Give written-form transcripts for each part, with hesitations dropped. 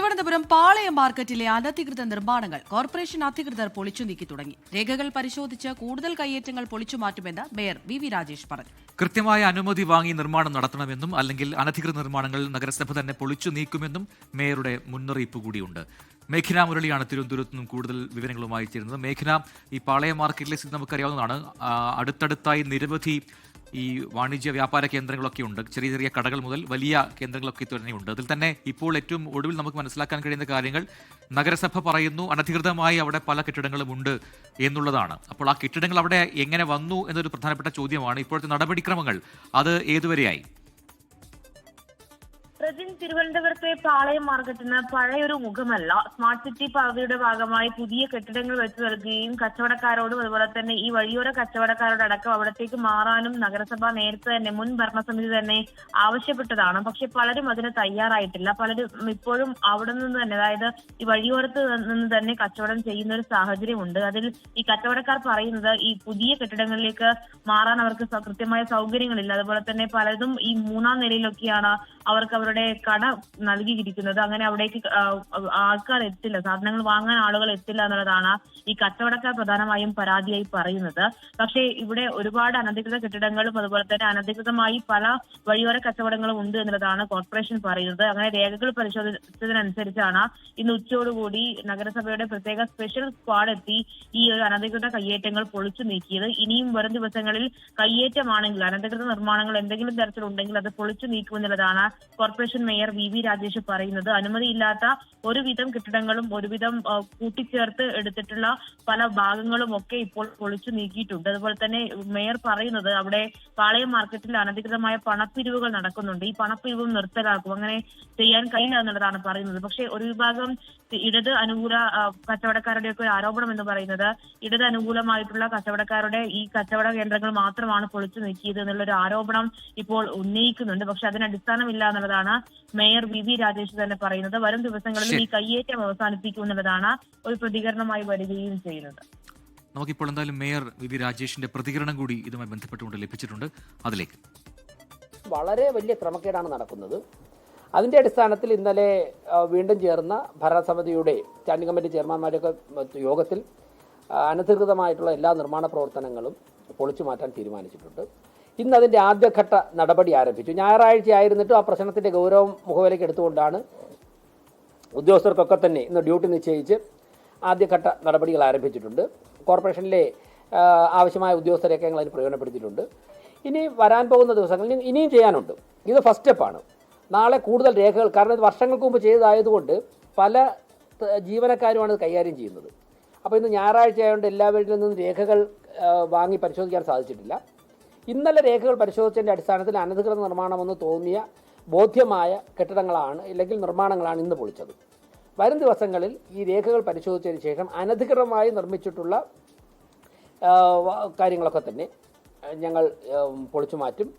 തിരുവനന്തപുരം പാളയം മാർക്കറ്റിലെ അനധികൃത നിർമ്മാണങ്ങൾ കോർപ്പറേഷൻ അധികൃതർ പൊളിച്ചു നീക്കി തുടങ്ങി. രേഖകൾ പരിശോധിച്ച് കൂടുതൽ കയ്യേറ്റങ്ങൾ പൊളിച്ചു മാറ്റുമെന്ന് മേയർ വി രാജേഷ് പറഞ്ഞു. കൃത്യമായ അനുമതി വാങ്ങി നിർമ്മാണം നടത്തണമെന്നും അല്ലെങ്കിൽ അനധികൃത നിർമ്മാണങ്ങൾ നഗരസഭ തന്നെ പൊളിച്ചു നീക്കുമെന്നും മേയറുടെ മുന്നറിയിപ്പ് കൂടിയുണ്ട്. മേഘന മുരളിയാണ് തിരുവനന്തപുരത്ത് നിന്നും കൂടുതൽ വിവരങ്ങളുമായി ചേരുന്നത്. മേഘന, ഈ പാളയം മാർക്കറ്റിലെ സ്ഥിതി നമുക്കറിയാവുന്നതാണ്. അടുത്തടുത്തായി നിരവധി ഈ വാണിജ്യ വ്യാപാര കേന്ദ്രങ്ങളൊക്കെ ഉണ്ട്. ചെറിയ ചെറിയ കടകൾ മുതൽ വലിയ കേന്ദ്രങ്ങളൊക്കെ തന്നെയുണ്ട്. അതിൽ തന്നെ ഇപ്പോൾ ഏറ്റവും ഒടുവിൽ നമുക്ക് മനസ്സിലാക്കാൻ കഴിയുന്ന കാര്യങ്ങൾ നഗരസഭ പറയുന്നു അനധികൃതമായി അവിടെ പല കെട്ടിടങ്ങളും ഉണ്ട് എന്നുള്ളതാണ്. അപ്പോൾ ആ കെട്ടിടങ്ങൾ അവിടെ എങ്ങനെ വന്നു എന്നൊരു പ്രധാനപ്പെട്ട ചോദ്യമാണ്. ഇപ്പോഴത്തെ നടപടിക്രമങ്ങൾ അത് ഏതുവരെയായി? തിരുവനന്തപുരത്തെ പാളയം മാർക്കറ്റിന് പഴയൊരു മുഖമല്ല. സ്മാർട്ട് സിറ്റി പദ്ധതിയുടെ ഭാഗമായി പുതിയ കെട്ടിടങ്ങൾ വെച്ചു നൽകുകയും കച്ചവടക്കാരോടും അതുപോലെ തന്നെ ഈ വഴിയോര കച്ചവടക്കാരോടടക്കം അവിടത്തേക്ക് മാറാനും നഗരസഭ നേരത്തെ തന്നെ മുൻ ഭരണസമിതി തന്നെ ആവശ്യപ്പെട്ടതാണ്. പക്ഷെ പലരും അതിന് തയ്യാറായിട്ടില്ല. പലരും ഇപ്പോഴും അവിടെ നിന്ന് തന്നെ, അതായത് ഈ വഴിയോരത്ത് നിന്ന് തന്നെ കച്ചവടം ചെയ്യുന്ന ഒരു സാഹചര്യമുണ്ട്. അതിൽ ഈ കച്ചവടക്കാർ പറയുന്നത് ഈ പുതിയ കെട്ടിടങ്ങളിലേക്ക് മാറാൻ അവർക്ക് കൃത്യമായ സൗകര്യങ്ങളില്ല. അതുപോലെ തന്നെ പലതും ഈ മൂന്നാം നിലയിലൊക്കെയാണ് അവർക്ക് അവരുടെ കട നൽകിയിരിക്കുന്നത്. അങ്ങനെ അവിടേക്ക് ആൾക്കാർ എത്തില്ല, സാധനങ്ങൾ വാങ്ങാൻ ആളുകൾ എത്തില്ല എന്നുള്ളതാണ് ഈ കച്ചവടക്കാർ പ്രധാനമായും പരാതിയായി പറയുന്നത്. പക്ഷേ ഇവിടെ ഒരുപാട് അനധികൃത കെട്ടിടങ്ങളും അതുപോലെ തന്നെ അനധികൃതമായി പല വഴിയോര കച്ചവടങ്ങളും ഉണ്ട് എന്നുള്ളതാണ് കോർപ്പറേഷൻ പറയുന്നത്. അങ്ങനെ രേഖകൾ പരിശോധിച്ചതിനനുസരിച്ചാണ് ഇന്ന് ഉച്ചയോടുകൂടി നഗരസഭയുടെ പ്രത്യേക സ്പെഷ്യൽ സ്ക്വാഡ് എത്തി ഈ ഒരു അനധികൃത കയ്യേറ്റങ്ങൾ പൊളിച്ചു നീക്കിയത്. ഇനിയും വരും ദിവസങ്ങളിൽ കയ്യേറ്റമാണെങ്കിൽ, അനധികൃത നിർമ്മാണങ്ങൾ എന്തെങ്കിലും തരത്തിലുണ്ടെങ്കിൽ അത് പൊളിച്ചു നീക്കുമെന്നുള്ളതാണ് കോർപ്പറേഷൻ മേയർ വി രാജേഷ് പറയുന്നത്. അനുമതിയില്ലാത്ത ഒരുവിധം കെട്ടിടങ്ങളും ഒരുവിധം കൂട്ടിച്ചേർത്ത് എടുത്തിട്ടുള്ള പല ഭാഗങ്ങളും ഒക്കെ ഇപ്പോൾ പൊളിച്ചു നീക്കിയിട്ടുണ്ട്. അതുപോലെ തന്നെ മേയർ പറയുന്നത് അവിടെ പാളയം മാർക്കറ്റിൽ അനധികൃതമായ പണപ്പിരിവുകൾ നടക്കുന്നുണ്ട്. ഈ പണപ്പിരിവും നിർത്തലാക്കും, അങ്ങനെ ചെയ്യാൻ കഴിയില്ല എന്നുള്ളതാണ് പറയുന്നത്. പക്ഷേ ഒരു വിഭാഗം ഇടത് അനുകൂല കച്ചവടക്കാരുടെയൊക്കെ ഒരു ആരോപണം എന്ന് പറയുന്നത് ഇടത് അനുകൂലമായിട്ടുള്ള കച്ചവടക്കാരുടെ ഈ കച്ചവട കേന്ദ്രങ്ങൾ മാത്രമാണ് പൊളിച്ചു നീക്കിയത് എന്നുള്ളൊരു ആരോപണം ഇപ്പോൾ ഉന്നയിക്കുന്നുണ്ട്. പക്ഷെ അതിന് അടിസ്ഥാനമില്ല എന്നുള്ളതാണ് മേയർ വി രാജേഷ് തന്നെ പറയുന്നത്. വരും ദിവസങ്ങളിൽ ഈ കയ്യേറ്റം അവസാനിപ്പിക്കുമെന്നുള്ളതാണ് ഒരു പ്രതികരണമായി വരികയും ചെയ്യുന്നത്. നമുക്കിപ്പോൾ എന്തായാലും മേയർ വി രാജേഷിന്റെ പ്രതികരണം കൂടി ഇതുമായി ബന്ധപ്പെട്ടുകൊണ്ട് ലഭിച്ചിട്ടുണ്ട്. അതിലേക്ക് വളരെ വലിയ ക്രമക്കേടാണ് നടക്കുന്നത്. അതിൻ്റെ അടിസ്ഥാനത്തിൽ ഇന്നലെ വീണ്ടും ചേർന്ന ഭരണസമിതിയുടെ സ്റ്റാൻഡിംഗ് കമ്മിറ്റി ചെയർമാൻമാരൊക്കെ യോഗത്തിൽ അനധികൃതമായിട്ടുള്ള എല്ലാ നിർമ്മാണ പ്രവർത്തനങ്ങളും പൊളിച്ചു മാറ്റാൻ തീരുമാനിച്ചിട്ടുണ്ട്. ഇന്ന് അതിൻ്റെ ആദ്യഘട്ട നടപടി ആരംഭിച്ചു. ഞായറാഴ്ച ആയിരുന്നിട്ടും ആ പ്രശ്നത്തിൻ്റെ ഗൗരവം മുഖവിലേക്ക് എടുത്തുകൊണ്ടാണ് ഉദ്യോഗസ്ഥർക്കൊക്കെ തന്നെ ഇന്ന് ഡ്യൂട്ടി നിശ്ചയിച്ച് ആദ്യഘട്ട നടപടികൾ ആരംഭിച്ചിട്ടുണ്ട്. കോർപ്പറേഷനിലെ ആവശ്യമായ ഉദ്യോഗസ്ഥരെയൊക്കെ ഞങ്ങൾ അതിന് പ്രയോജനപ്പെടുത്തിയിട്ടുണ്ട്. ഇനി വരാൻ പോകുന്ന ദിവസങ്ങളിൽ ഇനിയും ചെയ്യാനുണ്ട്. ഇത് ഫസ്റ്റ് സ്റ്റെപ്പാണ്. നാളെ കൂടുതൽ രേഖകൾ, കാരണം ഇത് വർഷങ്ങൾക്ക് മുമ്പ് ചെയ്തതായതുകൊണ്ട് പല ജീവനക്കാരുമാണ് ഇത് കൈകാര്യം ചെയ്യുന്നത്. അപ്പോൾ ഇന്ന് ഞായറാഴ്ച ആയതുകൊണ്ട് എല്ലാവരിൽ നിന്നും രേഖകൾ വാങ്ങി പരിശോധിക്കാൻ സാധിച്ചിട്ടില്ല. ഇന്നലെ രേഖകൾ പരിശോധിച്ചതിൻ്റെ അടിസ്ഥാനത്തിൽ അനധികൃത നിർമ്മാണമെന്ന് തോന്നിയ ബോധ്യമായ കെട്ടിടങ്ങളാണ് അല്ലെങ്കിൽ നിർമ്മാണങ്ങളാണ് ഇന്ന് പൊളിച്ചത്. വരും ദിവസങ്ങളിൽ ഈ രേഖകൾ പരിശോധിച്ചതിന് ശേഷം അനധികൃതമായി നിർമ്മിച്ചിട്ടുള്ള കാര്യങ്ങളൊക്കെ തന്നെ ഞങ്ങൾ പൊളിച്ചു മാറ്റും.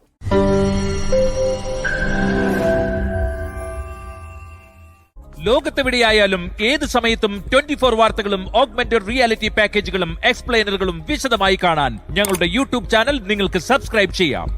ലോകത്തെവിടെയായാലും ഏത് സമയത്തും 24 വാർത്തകളും ഓഗ്മെന്റഡ് റിയാലിറ്റി പാക്കേജുകളും എക്സ്പ്ലെയിനറുകളും വിശദമായി കാണാൻ ഞങ്ങളുടെ യൂട്യൂബ് ചാനൽ നിങ്ങൾക്ക് സബ്സ്ക്രൈബ് ചെയ്യാം.